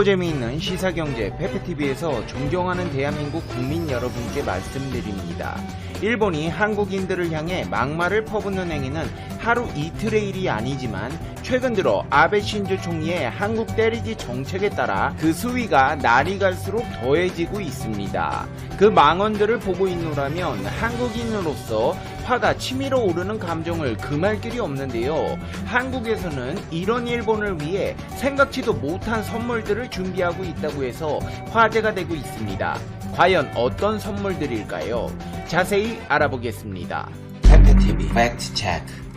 쉽고 재미있는 시사경제 페페TV에서 존경하는 대한민국 국민 여러분께 말씀드립니다. 일본이 한국인들을 향해 막말을 퍼붓는 행위는 하루 이틀의 일이 아니지만 최근 들어 아베 신조 총리의 한국 때리기 정책에 따라 그 수위가 날이 갈수록 더해지고 있습니다. 그 망언들을 보고 있노라면 한국인으로서 화가 치밀어 오르는 감정을 금할 길이 없는데요. 한국에서는 이런 일본을 위해 생각지도 못한 선물들을 준비하고 있다고 해서 화제가 되고 있습니다. 과연 어떤 선물들일까요? 자세히 알아보겠습니다. 페페TV 팩트 체크.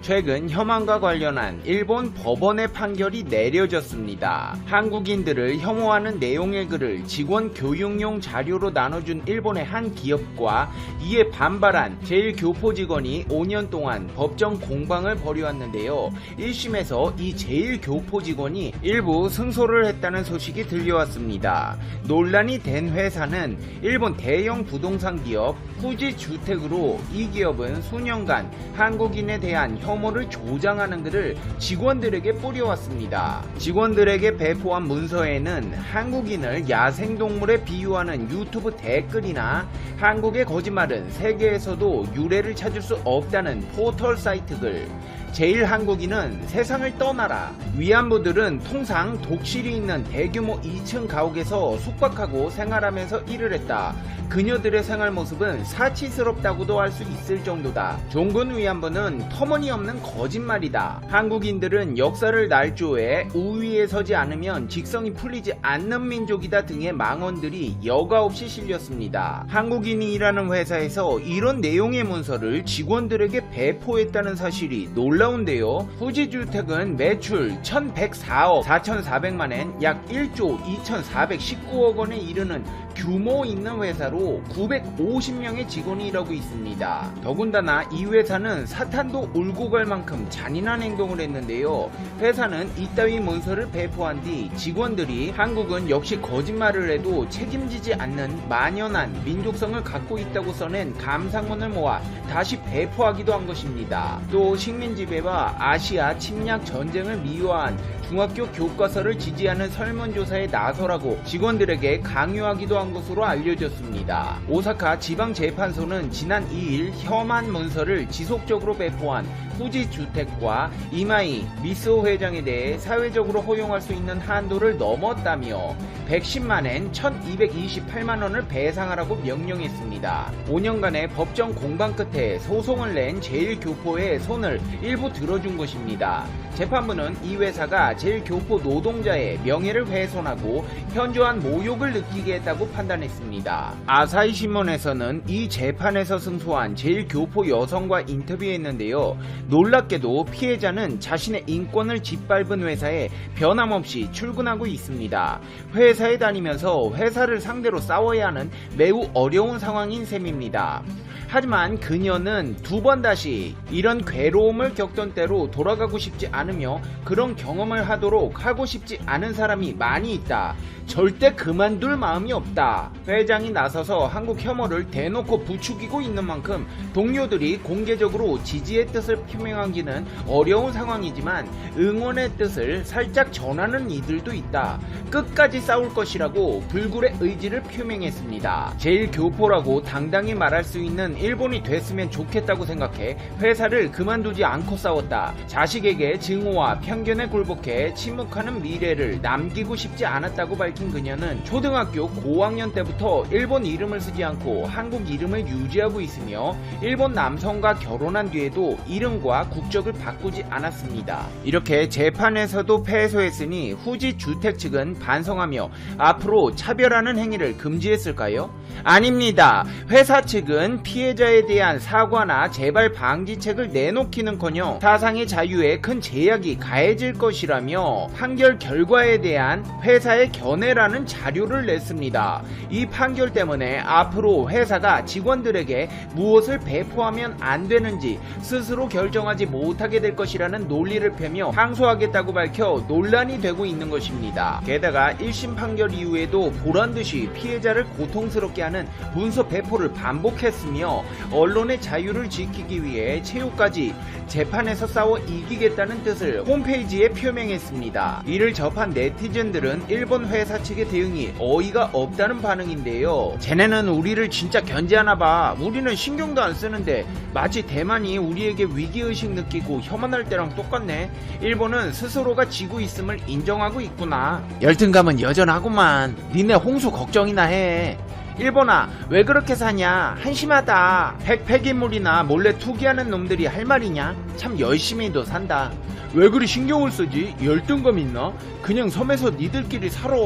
최근 혐한과 관련한 일본 법원의 판결이 내려졌습니다. 한국인들을 혐오하는 내용의 글을 직원 교육용 자료로 나눠준 일본의 한 기업과 이에 반발한 제1교포 직원이 5년 동안 법정 공방을 벌여왔는데요. 1심에서 이 제1교포 직원이 일부 승소를 했다는 소식이 들려왔습니다. 논란이 된 회사는 일본 대형 부동산 기업 후지주택으로 이 기업은 수년간 한국인에 대한 혐오를 조장하는 글을 직원들에게 뿌려왔습니다. 직원들에게 배포한 문서에는 한국인을 야생동물에 비유하는 유튜브 댓글이나 한국의 거짓말은 세계에서도 유래를 찾을 수 없다는 포털 사이트 글, 제일 한국인은 세상을 떠나라, 위안부들은 통상 독실이 있는 대규모 2층 가옥에서 숙박하고 생활하면서 일을 했다, 그녀들의 생활 모습은 사치스럽다고도 할 수 있을 정도다, 종군 위안부는 터무니없는 거짓말이다, 한국인들은 역사를 날조해 우위에 서지 않으면 직성이 풀리지 않는 민족이다 등의 망언들이 여과 없이 실렸습니다. 한국인이 일하는 회사에서 이런 내용의 문서를 직원들에게 배포했다는 사실이 놀라운데요. 후지주택은 매출 1104억 4400만엔, 약 1조 2419억 원에 이르는 규모 있는 회사로 950명의 직원이 일하고 있습니다. 더군다나 이 회사는 사탄도 울고 갈 만큼 잔인한 행동을 했는데요. 회사는 이따위 문서를 배포한 뒤 직원들이 한국은 역시 거짓말을 해도 책임지지 않는 만연한 민족성을 갖고 있다고 써낸 감상문을 모아 다시 배포하기도 한 것입니다. 또 식민지배와 아시아 침략 전쟁을 미화한 중학교 교과서를 지지하는 설문조사에 나서라고 직원들에게 강요하기도 한 것으로 알려졌습니다. 오사카 지방재판소는 지난 2일 혐한 문서를 지속적으로 배포한 후지주택과 이마이 미스오 회장에 대해 사회적으로 허용할 수 있는 한도를 넘었다며 110만엔 1228만원을 배상하라고 명령했습니다. 5년간의 법정 공방 끝에 소송을 낸 제1교포의 손을 일부 들어준 것입니다. 재판부는 이 회사가 제1교포 노동자의 명예를 훼손하고 현저한 모욕을 느끼게 했다고 판단했습니다. 아사히 신문에서는 이 재판에서 승소한 제1교포 여성과 인터뷰했는데요. 놀랍게도 피해자는 자신의 인권을 짓밟은 회사에 변함없이 출근하고 있습니다. 회사에 다니면서 회사를 상대로 싸워야 하는 매우 어려운 상황인 셈입니다. 하지만 그녀는 두 번 다시 이런 괴로움을 겪던 때로 돌아가고 싶지 않으며 그런 경험을 하고 싶지 않은 사람이 많이 있다. 절대 그만둘 마음이 없다. 회장이 나서서 한국 혐오를 대놓고 부추기고 있는 만큼 동료들이 공개적으로 지지의 뜻을 표명하기는 어려운 상황이지만 응원의 뜻을 살짝 전하는 이들도 있다. 끝까지 싸울 것이라고 불굴의 의지를 표명했습니다. 제일 교포라고 당당히 말할 수 있는 일본이 됐으면 좋겠다고 생각해 회사를 그만두지 않고 싸웠다. 자식에게 증오와 편견에 굴복해 침묵하는 미래를 남기고 싶지 않았다고 밝힌 그녀는 초등학교 고학년 때부터 일본 이름을 쓰지 않고 한국 이름을 유지하고 있으며 일본 남성과 결혼한 뒤에도 이름과 국적을 바꾸지 않았습니다. 이렇게 재판에서도 패소했으니 후지주택 측은 반성하며 앞으로 차별하는 행위를 금지했을까요? 아닙니다. 회사 측은 피해자에 대한 사과나 재발 방지책을 내놓기는커녕 사상의 자유에 큰 제약이 가해질 것이라며 판결 결과에 대한 회사의 견해라는 자료를 냈습니다. 이 판결 때문에 앞으로 회사가 직원들에게 무엇을 배포하면 안 되는지 스스로 결정하지 못하게 될 것이라는 논리를 펴며 항소하겠다고 밝혀 논란이 되고 있는 것입니다. 게다가 1심 판결 이후에도 보란듯이 피해자를 고통스럽게 하는 문서 배포를 반복했으며 하며 언론의 자유를 지키기 위해 최후까지 재판에서 싸워 이기겠다는 뜻을 홈페이지에 표명했습니다. 이를 접한 네티즌들은 일본 회사 측의 대응이 어이가 없다는 반응인데요. 쟤네는 우리를 진짜 견제하나봐. 우리는 신경도 안 쓰는데 마치 대만이 우리에게 위기의식 느끼고 혐오할 때랑 똑같네. 일본은 스스로가 지고 있음을 인정하고 있구나. 열등감은 여전하구만. 니네 홍수 걱정이나 해. 일본아, 왜 그렇게 사냐? 한심하다. 핵 폐기물이나 몰래 투기하는 놈들이 할 말이냐? 참 열심히도 산다. 왜 그리 신경을 쓰지? 열등감 있나? 그냥 섬에서 니들끼리 살아.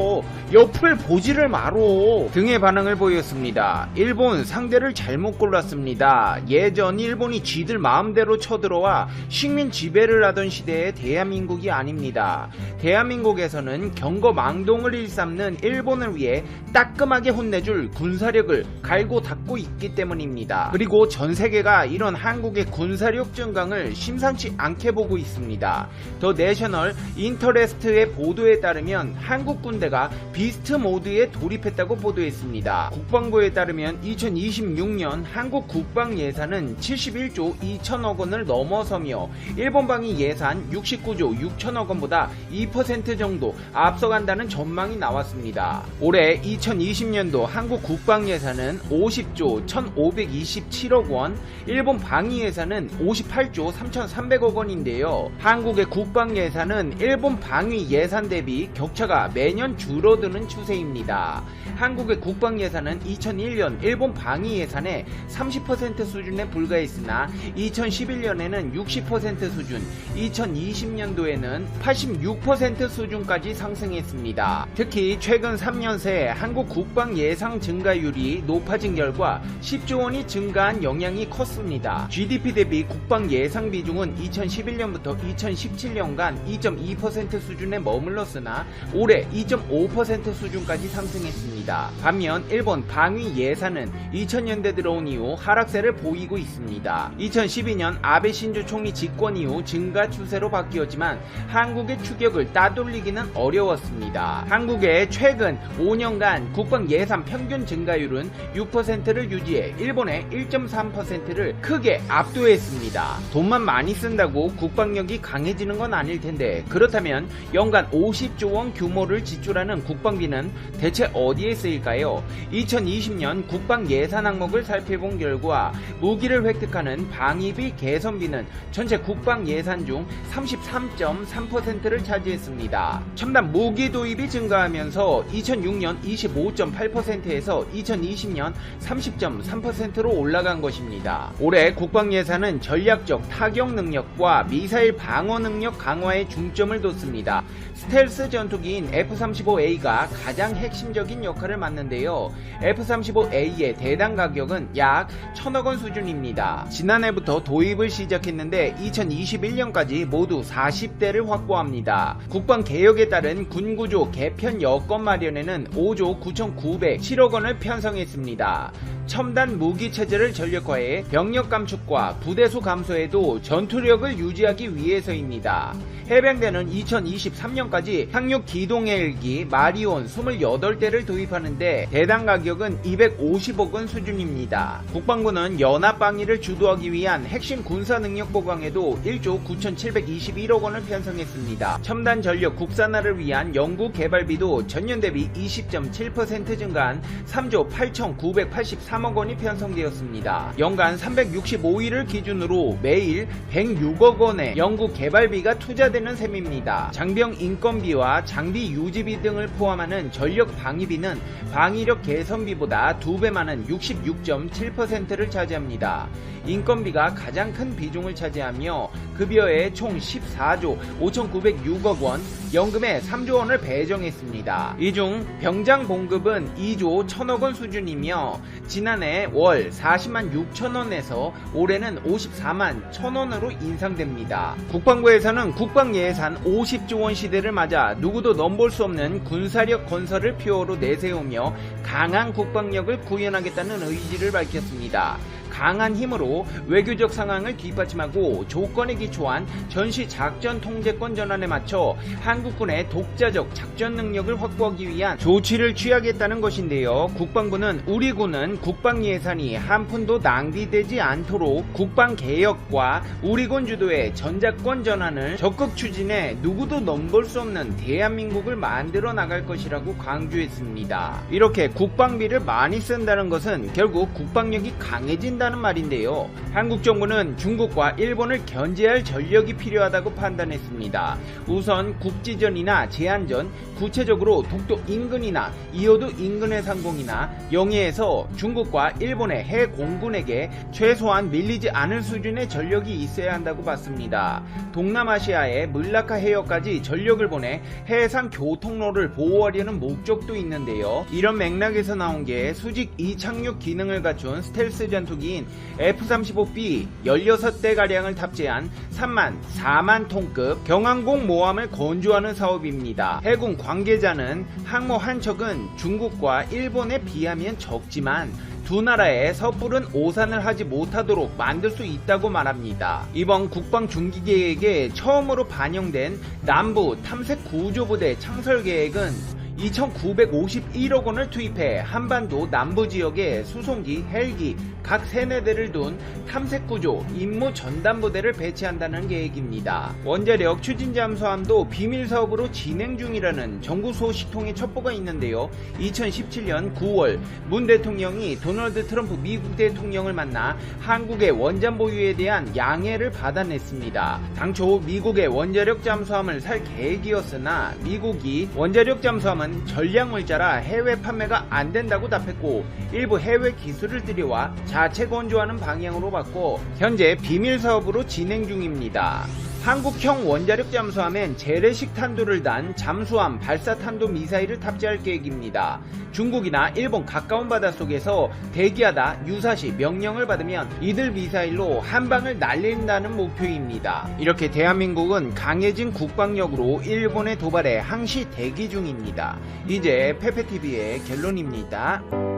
옆을 보지를 마로. 등의 반응을 보였습니다. 일본 상대를 잘못 골랐습니다. 예전 일본이 쥐들 마음대로 쳐들어와 식민 지배를 하던 시대의 대한민국이 아닙니다. 대한민국에서는 경거망동을 일삼는 일본을 위해 따끔하게 혼내줄 군사력을 갈고 닦고 있기 때문입니다. 그리고 전 세계가 이런 한국의 군사력 증강을 심상치 않게 보고 있습니다. 더 내셔널 인터레스트의 보도에 따르면 한국 군대가 비스트 모드에 돌입했다고 보도했습니다. 국방부에 따르면 2026년 한국 국방 예산은 71조 2천억 원을 넘어서며 일본방위 예산 69조 6천억 원보다 2% 정도 앞서간다는 전망이 나왔습니다. 올해 2020년도 한국 국방 예산은 50조 1,527억 원, 일본 방위 예산은 58조 3,300억 원인데요. 한국의 국방 예산은 일본 방위 예산 대비 격차가 매년 줄어드는 추세입니다. 한국의 국방 예산은 2001년 일본 방위 예산의 30% 수준에 불과했으나 2011년에는 60% 수준, 2020년도에는 86% 수준까지 상승했습니다. 특히 최근 3년 새 한국 국방 예상 증가율이 높아진 결과 10조 원이 증가한 영향이 컸습니다. GDP 대비 국방 예상 비중은 2011년부터 2017년간 2.2% 수준에 머물렀으나 올해 2.5% 수준까지 상승했습니다. 반면 일본 방위 예산은 2000년대 들어온 이후 하락세를 보이고 있습니다. 2012년 아베 신조 총리 집권 이후 증가 추세로 바뀌었지만 한국의 추격을 따돌리기는 어려웠습니다. 한국의 최근 5년간 국방 예산 평균 증가율은 6%를 유지해 일본의 1.3%를 크게 압도했습니다. 돈만 많이 쓴다고 국방력이 강해지는 건 아닐 텐데, 그렇다면 연간 50조 원 규모를 지출하는 국방비는 대체 어디에 쓰일까요? 2020년 국방 예산 항목을 살펴본 결과 무기를 획득하는 방위비 개선비는 전체 국방 예산 중 33.3%를 차지했습니다. 첨단 무기 도입이 증가하면서 2006년 25.8%에서 2020년 30.3%로 올라간 것입니다. 올해 국방 예산은 전략적 타격 능력과 미사일 방어 능력 강화에 중점을 뒀습니다. 스텔스 전투기인 F-35A가 가장 핵심적인 역할을 맡는데요. F-35A의 대당 가격은 약 1,000억 원 수준입니다. 지난해부터 도입을 시작했는데 2021년까지 모두 40대를 확보합니다. 국방 개혁에 따른 군구조 개편 여건 마련에는 5조 9,907억 원을 편성했습니다. 첨단 무기 체제를 전력화해 병력 감축과 부대수 감소에도 전투력을 유지하기 위해서입니다. 해병대는 2023년까지 상륙 기동 헬기 마리온 28대를 도입하는데 대당 가격은 250억 원 수준입니다. 국방부는 연합방위를 주도하기 위한 핵심 군사 능력 보강에도 1조 9,721억 원을 편성했습니다. 첨단 전력 국산화를 위한 연구 개발비도 전년 대비 20.7% 증가한 3조 8,983억 원이 편성되었습니다. 연간 365일을 기준으로 매일 106억 원의 연구 개발비가 투자되는 셈입니다. 장병 인건비와 장비 유지비 등을 포함하는 전력 방위비는 방위력 개선비보다 2배 많은 66.7%를 차지합니다. 인건비가 가장 큰 비중을 차지하며 급여에 총 14조 5,906억 원, 연금에 3조 원을 배정했습니다. 이 중 병장 봉급은 2조 1,000억 원 수준이며 지난해 월 40만 6천 원에서 올해는 54만 1천 원으로 인상됩니다. 국방부에서는 국방 예산 50조 원 시대를 맞아 누구도 넘볼 수 없는 군사력 건설을 표어로 내세우며 강한 국방력을 구현하겠다는 의지를 밝혔습니다. 강한 힘으로 외교적 상황을 뒷받침하고 조건에 기초한 전시 작전 통제권 전환에 맞춰 한국군의 독자적 작전 능력을 확보하기 위한 조치를 취하겠다는 것인데요. 국방부는 우리 군은 국방 예산이 한 푼도 낭비되지 않도록 국방 개혁과 우리 군 주도의 전작권 전환을 적극 추진해 누구도 넘볼 수 없는 대한민국을 만들어 나갈 것이라고 강조했습니다. 이렇게 국방비를 많이 쓴다는 것은 결국 국방력이 강해진다는 말인데요. 한국 정부는 중국과 일본을 견제할 전력이 필요하다고 판단했습니다. 우선 국지전이나 제한전, 구체적으로 독도 인근이나 이오도 인근의 상공이나 영해에서 중국과 일본의 해 공군에게 최소한 밀리지 않을 수준의 전력이 있어야 한다고 봤습니다. 동남아시아의 물라카 해역까지 전력을 보내 해상 교통로를 보호하려는 목적도 있는데요. 이런 맥락에서 나온 게 수직 이착륙 기능을 갖춘 스텔스 전투기인 F-35B 16대가량을 탑재한 3만, 4만 톤급 경항공 모함을 건조하는 사업입니다. 해군 관계자는 항모 한 척은 중국과 일본에 비하면 적지만 두 나라의 섣부른 오산을 하지 못하도록 만들 수 있다고 말합니다. 이번 국방 중기 계획에 처음으로 반영된 남부 탐색 구조부대 창설 계획은 2,951억 원을 투입해 한반도 남부 지역에 수송기, 헬기 각 3~4대를 둔 탐색구조 임무 전담부대를 배치한다는 계획입니다. 원자력 추진 잠수함도 비밀 사업으로 진행 중이라는 정부 소식통의 첩보가 있는데요. 2017년 9월 문 대통령이 도널드 트럼프 미국 대통령을 만나 한국의 원잠 보유에 대한 양해를 받아냈습니다. 당초 미국의 원자력 잠수함을 살 계획이었으나 미국이 원자력 잠수함은 전략물자라 해외 판매가 안 된다고 답했고 일부 해외 기술을 들여와 자체 건조하는 방향으로 바꿔 현재 비밀 사업으로 진행 중입니다. 한국형 원자력 잠수함엔 재래식 탄도를 단 잠수함 발사 탄도 미사일을 탑재할 계획입니다. 중국이나 일본 가까운 바닷속에서 대기하다 유사시 명령을 받으면 이들 미사일로 한 방을 날린다는 목표입니다. 이렇게 대한민국은 강해진 국방력으로 일본의 도발에 항시 대기 중입니다. 이제 페페TV의 결론입니다.